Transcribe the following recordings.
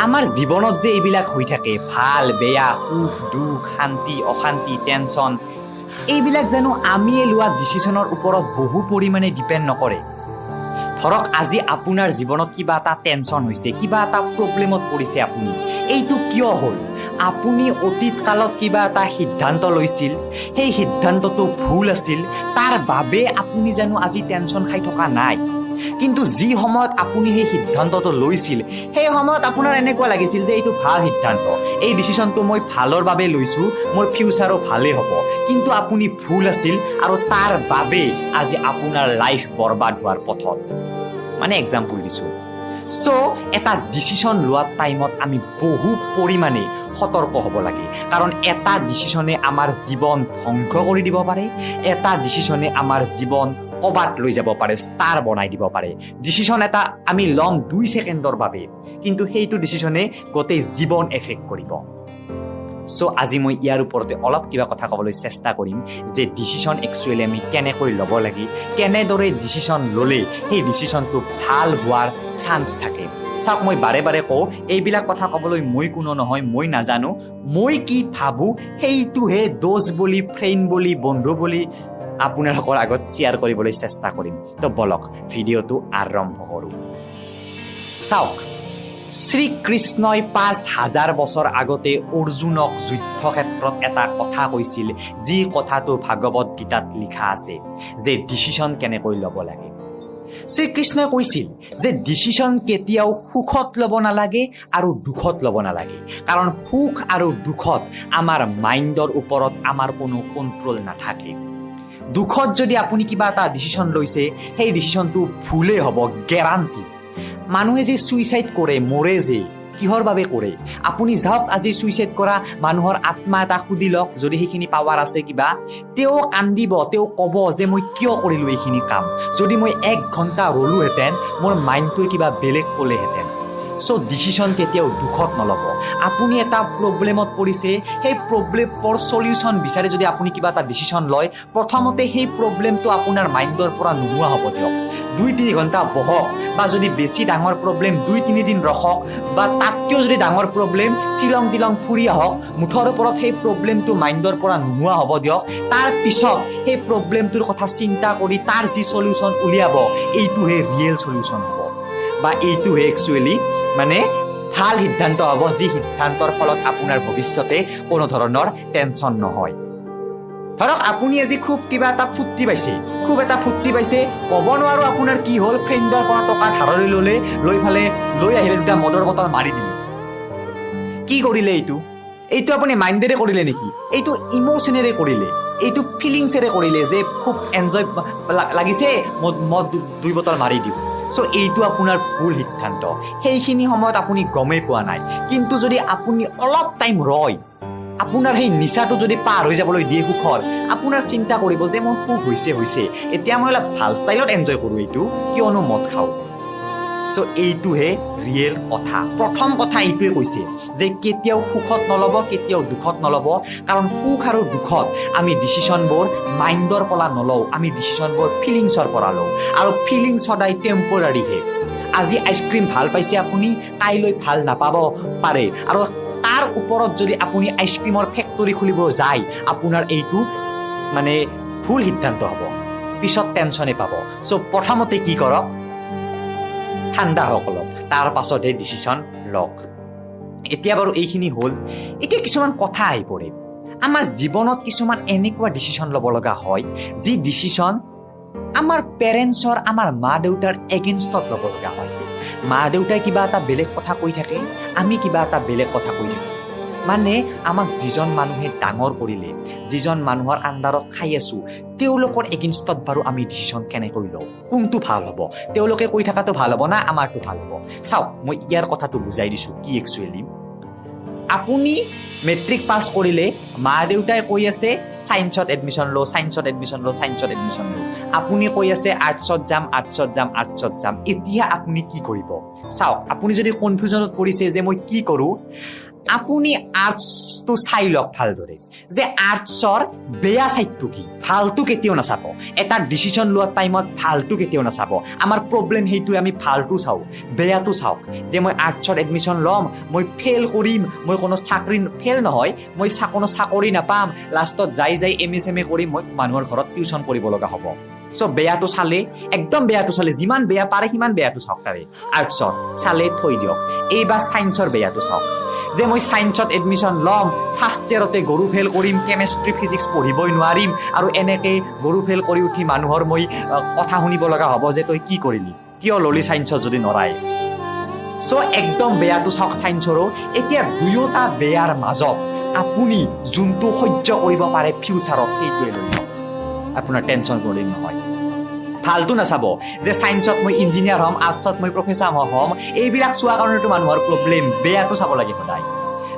আমাৰ জীৱনত যে এইবিলাক হৈ থাকে ভাল বেয়া সুখ দুখ শান্তি অশান্তি টেনশ্যন এইবিলাক জানো আমিয়ে লোৱা ডিচিশ্যনৰ ওপৰত বহু পৰিমাণে ডিপেণ্ড নকৰে ধৰক আজি আপোনাৰ জীৱনত কিবা এটা টেনশ্যন হৈছে কিবা এটা প্ৰব্লেমত পৰিছে আপুনি এইটো কিয় হ'ল আপুনি অতীত কালত কিবা এটা সিদ্ধান্ত লৈছিল সেই সিদ্ধান্তটো ভুল আছিল তাৰ বাবে আপুনি জানো আজি টেনশ্যন খাই থকা নাই কিন্তু যি সময়ত আপুনি সেই সিদ্ধান্তটো লৈছিল সেই সময়ত আপোনাৰ এনেকুৱা লাগিছিল যে এইটো ভাল সিদ্ধান্ত এই ডিচিশ্যনটো মই ভালৰ বাবে লৈছোঁ মোৰ ফিউচাৰো ভালেই হ'ব কিন্তু আপুনি ভুল আছিল আৰু তাৰ বাবে আজি আপোনাৰ লাইফ বৰবাদ হোৱাৰ পথত মানে এক্সাম্পল দিছোঁ চ' এটা ডিচিশ্যন লোৱাৰ টাইমত আমি বহু পৰিমাণে সতৰ্ক হ'ব লাগে কাৰণ এটা ডিচিশ্যনে আমাৰ জীৱন ধ্বংস কৰি দিব পাৰে এটা ডিচিশ্যনে আমাৰ জীৱন কবাত লৈ যাব পাৰে ষ্টাৰ বনাই দিব পাৰে ডিচিশ্যন এটা আমি ল'ম 2 ছেকেণ্ডৰ বাবে কিন্তু সেইটো ডিচিশ্যনে গোটেই জীৱন এফেক্ট কৰিব চ' আজি মই ইয়াৰ ওপৰতে অলপ কিবা কথা ক'বলৈ চেষ্টা কৰিম যে ডিচিশ্যন একচুৱেলি আমি কেনেকৈ ল'ব লাগে কেনেদৰে ডিচিশ্যন ল'লে সেই ডিচিশ্যনটো ভাল হোৱাৰ চান্স থাকে চাওক মই বাৰে বাৰে কওঁ এইবিলাক কথা ক'বলৈ মই কোনো নহয় মই নাজানো মই কি ভাবোঁ সেইটোহে দোষ বুলি ফ্ৰেণ্ড বুলি বন্ধু বুলি আপোনালোকৰ আগত শ্বেয়াৰ কৰিবলৈ চেষ্টা কৰিম তো বলক ভিডিঅ'টো আৰম্ভ কৰোঁ চাওক শ্ৰীকৃষ্ণই 5000 বছৰ আগতে অৰ্জুনক যুদ্ধক্ষেত্ৰত এটা কথা কৈছিল যি কথাটো ভাগৱত গীতাত লিখা আছে যে ডিচিশ্যন কেনেকৈ ল'ব লাগে শ্ৰীকৃষ্ণই কৈছিল যে ডিচিশ্যন কেতিয়াও সুখত ল'ব নালাগে আৰু দুখত ল'ব নালাগে কাৰণ সুখ আৰু দুখত আমাৰ মাইণ্ডৰ ওপৰত আমাৰ কোনো কণ্ট্ৰল নাথাকে দুখত যদি আপুনি কিবা এটা ডিচিশ্যন লৈছে সেই ডিচিশ্যনটো ভুলেই হ'ব গেৰাণ্টি মানুহে যে সুইচাইড কৰে মৰে যে কিহৰ বাবে কৰে আপুনি যাওক আজি সুইচাইড কৰা মানুহৰ আত্মা এটা সুধি লওক যদি সেইখিনি পাৱাৰ আছে কিবা তেওঁ কান্দিব তেওঁ ক'ব যে মই কিয় কৰিলোঁ এইখিনি কাম যদি মই 1 ঘণ্টা ৰলোহেঁতেন মোৰ মাইণ্ডটোৱে কিবা বেলেগ ক'লেহেঁতেন চ' ডিচিশ্যন কেতিয়াও দুখত নল'ব আপুনি এটা প্ৰব্লেমত পৰিছে সেই প্ৰব্লেমৰ চলিউশ্যন বিচাৰি যদি আপুনি কিবা এটা ডিচিশ্যন লয় প্ৰথমতে সেই প্ৰব্লেমটো আপোনাৰ মাইণ্ডৰ পৰা নোহোৱা হ'ব দিয়ক 2-3 ঘণ্টা বহক বা যদি বেছি ডাঙৰ প্ৰব্লেম 2-3 দিন ৰখক বা তাতকৈও যদি ডাঙৰ প্ৰব্লেম শ্বিলং তিলং ফুৰি আহক মুঠৰ ওপৰত সেই প্ৰব্লেমটো মাইণ্ডৰ পৰা নোহোৱা হ'ব দিয়ক তাৰ পিছত সেই প্ৰব্লেমটোৰ কথা চিন্তা কৰি তাৰ যি চলিউশ্যন উলিয়াব এইটোহে ৰিয়েল চলিউশ্যন হ'ব বা এইটোহে একচুৱেলি মানে ভাল সিদ্ধান্ত হ'ব যি সিদ্ধান্তৰ ফলত আপোনাৰ ভৱিষ্যতে কোনো ধৰণৰ টেনশ্যন নহয় ধৰক আপুনি আজি খুব কিবা এটা ফুৰ্তি পাইছে ক'ব নোৱাৰো আপোনাৰ কি হ'ল ফ্ৰেণ্ডৰ পৰা টকা ধাৰলৈ লৈ আহিলে দুটা মদৰ বটল মাৰি দিলে কি কৰিলে এইটো আপুনি মাইণ্ডেৰে কৰিলে নেকি এইটো ইম'চনেৰে কৰিলে এইটো ফিলিংছেৰে কৰিলে যে খুব এনজয় লাগিছে মদ 2 বটল মাৰি দিওঁ চ' এইটো আপোনাৰ ভুল সিদ্ধান্ত সেইখিনি সময়ত আপুনি গমেই পোৱা নাই কিন্তু যদি আপুনি অলপ টাইম ৰয় আপোনাৰ সেই নিচাটো যদি পাৰ হৈ যাবলৈ দিয়ে সুখৰ আপোনাৰ চিন্তা কৰিব যে মোৰ সুখ হৈছে এতিয়া মই অলপ ভাল ষ্টাইলত এনজয় কৰোঁ এইটো কিয়নো মদ খাওঁ চ' এইটোহে ৰিয়েল কথা প্ৰথম কথা এইটোৱে কৈছে যে কেতিয়াও সুখত নল'ব কেতিয়াও দুখত নল'ব কাৰণ সুখ আৰু দুখত আমি ডিচিশ্যনবোৰ মাইণ্ডৰ পৰা নলওঁ আমি ডিচিশ্যনবোৰ ফিলিংছৰ পৰা লওঁ আৰু ফিলিংছ সদায় টেম্পৰাৰীহে আজি আইচক্ৰীম ভাল পাইছে আপুনি কাইলৈ ভাল নাপাব পাৰে আৰু তাৰ ওপৰত যদি আপুনি আইচক্ৰীমৰ ফেক্টৰী খুলিব যায় আপোনাৰ এইটো মানে ভুল সিদ্ধান্ত হ'ব পিছত টেনশ্যনে পাব চ' প্ৰথমতে কি কৰক ঠাণ্ডা হওক অলপ তাৰ পাছতহে ডিচিশ্যন লওক এতিয়া বাৰু এইখিনি হ'ল এতিয়া কিছুমান কথা আহি পৰে আমাৰ জীৱনত কিছুমান এনেকুৱা ডিচিশ্যন ল'ব লগা হয় যি ডিচিশ্যন আমাৰ পেৰেণ্টছৰ আমাৰ মা দেউতাৰ এগেইনষ্টত ল'ব লগা হয় মা দেউতাই কিবা এটা বেলেগ কথা কৈ থাকে আমি কিবা এটা বেলেগ কথা কৈ থাকোঁ মানে আমাক যিজন মানুহে ডাঙৰ কৰিলে যিজন মানুহৰ আণ্ডাৰত খাই আছোঁ তেওঁলোকৰ এগেইনষ্টত বাৰু আমি ডিচিশ্যন কেনেকৈ লওঁ কোনটো ভাল হ'ব তেওঁলোকে কৈ থকাটো ভাল হ'ব না আমাৰটো ভাল হ'ব চাওক মই ইয়াৰ কথাটো বুজাই দিছোঁ কি একচুৱেলি আপুনি মেট্ৰিক পাছ কৰিলে মা দেউতাই কৈ আছে ছায়েন্সত এডমিশ্যন ল' আপুনি কৈ আছে আৰ্টছত যাম এতিয়া আপুনি কি কৰিব চাওক আপুনি যদি কনফিউজনত পৰিছে যে মই কি কৰোঁ আপুনি আৰ্টছটো চাই লওক ভালদৰে যে আৰ্টছৰ বেয়া চাইডটো কি ভালটো কেতিয়াও নাচাব এটা ডিচিশ্যন লোৱাৰ টাইমত ভালটো কেতিয়াও নাচাব আমাৰ প্ৰব্লেম সেইটোৱে আমি ভালটো চাওঁ বেয়াটো চাওক যে মই আৰ্টছত এডমিশ্যন ল'ম মই ফেইল কৰিম মই কোনো চাকৰি ফেইল নহয় মই কোনো চাকৰি নাপাম লাষ্টত যাই MSMA কৰি মই মানুহৰ ঘৰত টিউশ্যন কৰিব লগা হ'ব চ' বেয়াটো চালে একদম বেয়াটো চালে যিমান বেয়া পাৰে সিমান বেয়াটো চাওক তাৰে আৰ্টছত চালে থৈ দিয়ক এইবাৰ ছায়েন্সৰ বেয়াটো চাওক যে মই ছায়েন্সত এডমিশ্যন ল'ম ফাৰ্ষ্ট ইয়েৰতে গৰু ফেইল কৰিম কেমেষ্ট্ৰি ফিজিক্স পঢ়িবই নোৱাৰিম আৰু এনেকৈ গৰু ফেইল কৰি উঠি মানুহৰ মই কথা শুনিব লগা হ'ব যে তই কি কৰিলি কিয় ল'লি ছায়েন্সত যদি নৰাই চ' একদম বেয়াটো চাওক ছায়েন্সৰো এতিয়া দুয়োটা বেয়াৰ মাজত আপুনি যোনটো সহ্য কৰিব পাৰে ফিউচাৰত সেইটোৱে লৈ লওক আপোনাৰ টেনশ্যন কৰিলে নহয় ভালটো নাচাব যে ছায়েন্সত মই ইঞ্জিনিয়াৰ হ'ম আৰ্টছত মই প্ৰফেচাৰ হ'ম এইবিলাক চোৱাৰ কাৰণেতো মানুহৰ প্ৰব্লেম বেয়াটো চাব লাগে সদায়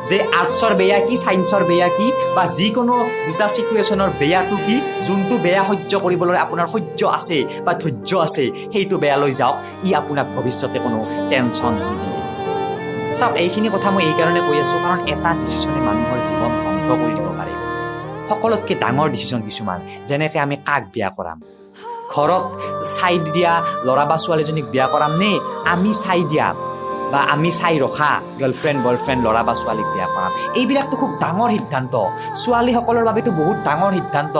যে আৰ্টছৰ বেয়া কি ছায়েন্সৰ বেয়া কি বা যিকোনো দুটা চিটুৱেশ্যনৰ বেয়াটো কি যোনটো বেয়া সহ্য কৰিবলৈ আপোনাৰ সহ্য আছে বা ধৈৰ্য আছে সেইটো বেয়া লৈ যাওক ই আপোনাক ভৱিষ্যতে কোনো টেনশ্যন নিদিয়ে চাওক এইখিনি কথা মই এইকাৰণে কৈ আছোঁ কাৰণ এটা ডিচিশ্যনে মানুহৰ জীৱন ধ্বংস কৰি দিব পাৰে সকলোতকৈ ডাঙৰ ডিচিশ্যন কিছুমান যেনেকৈ আমি কাক বিয়া কৰাম ঘৰত চাই দিয়া ল'ৰা বা ছোৱালীজনীক বিয়া কৰাম নে আমি চাই দিয়া বা আমি চাই ৰখা গাৰ্লফ্ৰেণ্ড বয়ফ্ৰেণ্ড ল'ৰা বা ছোৱালীক বিয়া কৰাম এইবিলাকতো খুব ডাঙৰ সিদ্ধান্ত ছোৱালীসকলৰ বাবেতো বহুত ডাঙৰ সিদ্ধান্ত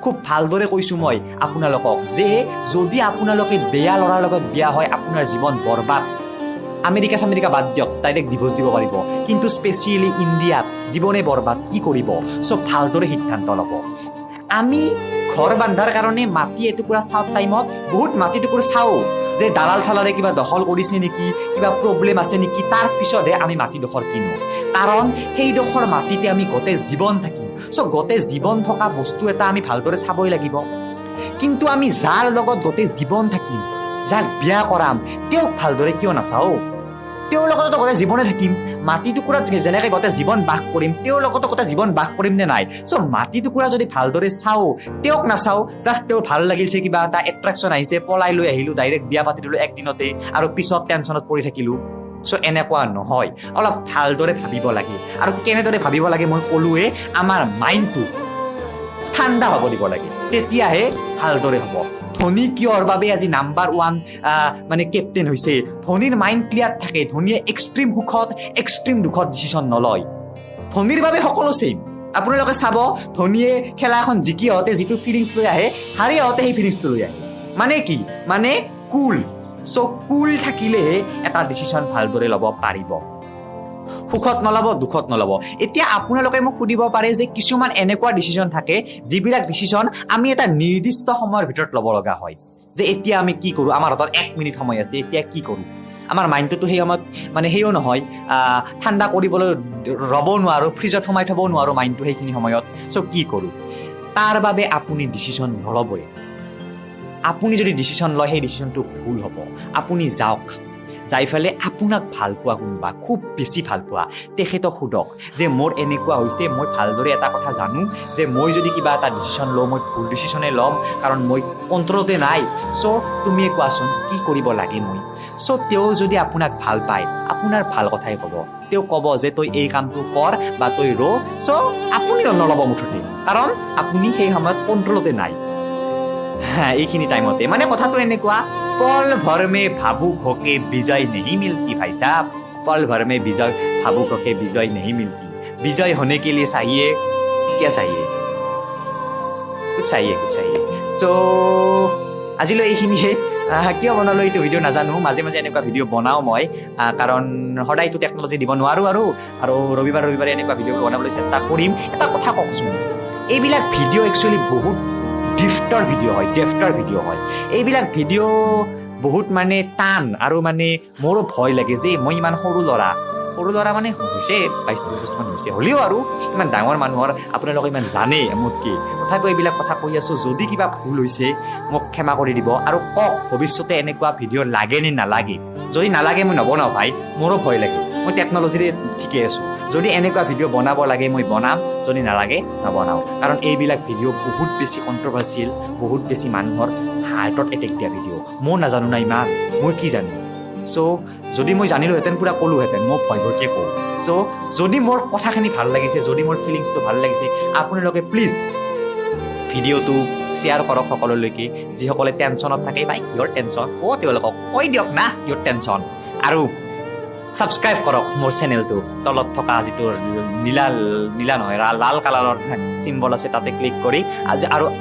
খুব ভালদৰে কৈছোঁ মই আপোনালোকক যে যদি আপোনালোকে বেয়া ল'ৰাৰ লগত বিয়া হয় আপোনাৰ জীৱন বৰবাদ আমেৰিকা বাদ দিয়ক ডাইৰেক্ট ডিভোৰ্চ দিব পাৰিব কিন্তু স্পেচিয়েলি ইণ্ডিয়াত জীৱনে বৰবাদ কি কৰিব চব ভালদৰে সিদ্ধান্ত ল'ব আমি ঘৰ বান্ধাৰ কাৰণে মাটি এটুকুৰা চাওঁ টাইমত বহুত মাটি টুকুৰা চাওঁ যে দালাল চালাৰে কিবা দখল কৰিছে নেকি কিবা প্ৰব্লেম আছে নেকি তাৰ পিছতহে আমি মাটিডোখৰ কিনো কাৰণ সেইডোখৰ মাটিতে আমি গোটেই জীৱন থাকিম চ' গোটেই জীৱন থকা বস্তু এটা আমি ভালদৰে চাবই লাগিব কিন্তু আমি যাৰ লগত গোটেই জীৱন থাকিম যাক বিয়া কৰাম তেওঁক ভালদৰে কিয় নাচাওঁ তেওঁৰ লগতো গোটেই জীৱনে থাকিম মাটি টুকুৰাত যেনেকৈ গোটেই জীৱন বাস কৰিম তেওঁৰ লগতো গোটেই জীৱন বাস কৰিম নে নাই চ' মাটি টুকুৰা যদি ভালদৰে চাওঁ তেওঁক নাচাওঁ জাষ্ট তেওঁৰ ভাল লাগিছে কিবা এটা এট্ৰেকশ্যন আহিছে পলাই লৈ আহিলোঁ ডাইৰেক্ট বিয়া পাতি দিলোঁ একদিনতে আৰু পিছত টেনশ্যনত পৰি থাকিলোঁ চ' এনেকুৱা নহয় অলপ ভালদৰে ভাবিব লাগে আৰু কেনেদৰে ভাবিব লাগে মই ক'লোৱে আমাৰ মাইণ্ডটো ঠাণ্ডা হ'ব দিব লাগে তেতিয়াহে ভালদৰে হ'ব ধোনী কিয়ৰ বাবে আজি নাম্বাৰ 1 মানে কেপ্টেইন হৈছে ধোনীৰ মাইণ্ড ক্লিয়াৰ থাকে ধোনীয়ে এক্সট্ৰিম সুখত এক্সট্ৰিম দুখত ডিচিশ্যন নলয় ধোনীৰ বাবে সকলো ছেইম আপোনালোকে চাব ধোনীয়ে খেলা এখন জিকি আহোঁতে যিটো ফিলিংছ লৈ আহে হাৰি আহোঁতে সেই ফিলিংছটো লৈ আহে মানে কি মানে কুল চ' কুল থাকিলেহে এটা ডিচিশ্যন ভালদৰে ল'ব পাৰিব সুখত নল'ব দুখত নল'ব এতিয়া আপোনালোকে মোক সুধিব পাৰে যে কিছুমান এনেকুৱা ডিচিশ্যন থাকে যিবিলাক ডিচিশ্যন আমি এটা নিৰ্দিষ্ট সময়ৰ ভিতৰত ল'ব লগা হয় যে এতিয়া আমি কি কৰোঁ আমাৰ হাতত 1 মিনিট সময় আছে এতিয়া কি কৰোঁ আমাৰ মাইণ্ডটোতো সেই সময়ত মানে সেইও নহয় ঠাণ্ডা কৰিবলৈ ৰ'ব নোৱাৰোঁ ফ্ৰিজত সোমাই থ'ব নোৱাৰোঁ মাইণ্ডটো সেইখিনি সময়ত চ' কি কৰোঁ তাৰ বাবে আপুনি ডিচিশ্যন নল'বই আপুনি যদি ডিচিশ্যন লয় সেই ডিচিশ্যনটো ভুল হ'ব আপুনি যাওক যাই ফেলে আপোনাক ভাল পোৱা কোনোবা খুব বেছি ভাল পোৱা তেখেতক সোধক যে মোৰ এনেকুৱা হৈছে মই ভালদৰে এটা কথা জানো যে মই যদি কিবা এটা ডিচিশ্যন লওঁ মই ভুল ডিচিশ্যনে ল'ম কাৰণ মই কণ্ট্ৰলতে নাই চ' তুমিয়ে কোৱাচোন কি কৰিব লাগে মই চ' তেওঁ যদি আপোনাক ভাল পায় আপোনাৰ ভাল কথাই ক'ব তেওঁ ক'ব যে তই এই কামটো কৰ বা তই ৰ চ' আপুনি নল'ব মুঠতে কাৰণ আপুনি সেই সময়ত কণ্ট্ৰলতে নাই এইখিনি টাইমতে মানে কথাটো এনেকুৱা पल भर में भावुक होके विजय नहीं मिलती भाई साहब पल भर में भावुक होके विजय नहीं मिलती विजय होने के लिए चाहिए क्या चाहिए कुछ चाहिए सो আজিলৈ এইখিনিয়ে কিয় বনালো এইটো ভিডিঅ' নাজানো মাজে মাজে এনেকুৱা ভিডিঅ' বনাওঁ মই কাৰণ সদায়তো টেকন'লজি দিব নোৱাৰোঁ আৰু ৰবিবাৰে এনেকুৱা ভিডিঅ' বনাবলৈ চেষ্টা কৰিম এটা কথা কওকচোন এইবিলাক ভিডিঅ' একচুৱেলি বহুত ডেফটাৰ ভিডিঅ' হয় এইবিলাক ভিডিঅ' বহুত মানে টান আৰু মানে মোৰো ভয় লাগে যে মই ইমান সৰু ল'ৰা মানে হৈছে 22-23 বছৰমান হৈছে হ'লেও আৰু ইমান ডাঙৰ মানুহৰ আপোনালোকে ইমান জানে মোতকে তথাপিও এইবিলাক কথা কৈ আছোঁ যদি কিবা ভুল হৈছে মোক ক্ষমা কৰি দিব আৰু কওক ভৱিষ্যতে এনেকুৱা ভিডিঅ' লাগে নে নালাগে যদি নালাগে মই নবনাওঁ ভাই মোৰো ভয় লাগে মই টেকন'লজিৰে ঠিকে আছোঁ যদি এনেকুৱা ভিডিঅ' বনাব লাগে মই বনাম যদি নালাগে নবনাওঁ কাৰণ এইবিলাক ভিডিঅ' বহুত বেছি কণ্ট্ৰভাৰ্চিয়েল বহুত বেছি মানুহৰ হাৰ্টত এটেক দিয়া ভিডিঅ' মই নাজানো না ইমান মই কি জানো চ' যদি মই জানিলোহেঁতেন পুৰা ক'লোহেঁতেন মই ভয় ভয়কে কওঁ চ' যদি মোৰ কথাখিনি ভাল লাগিছে যদি মোৰ ফিলিংছটো ভাল লাগিছে আপোনালোকে প্লিজ ভিডিঅ'টো শ্বেয়াৰ কৰক সকলোলৈকে যিসকলে টেনশ্যনত থাকে বা ইয়ৰ টেনশ্যন তেওঁলোকক কৈ দিয়ক না ইয়ৰ টেনশ্যন আৰু ছাবস্ক্ৰাইব কৰক মোৰ চেনেলটো তলত থকা যিটো নীলা নহয় লাল কালাৰৰ চিম্বল আছে তাতে ক্লিক কৰি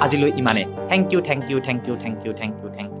আজিলৈ ইমানে থেংক ইউ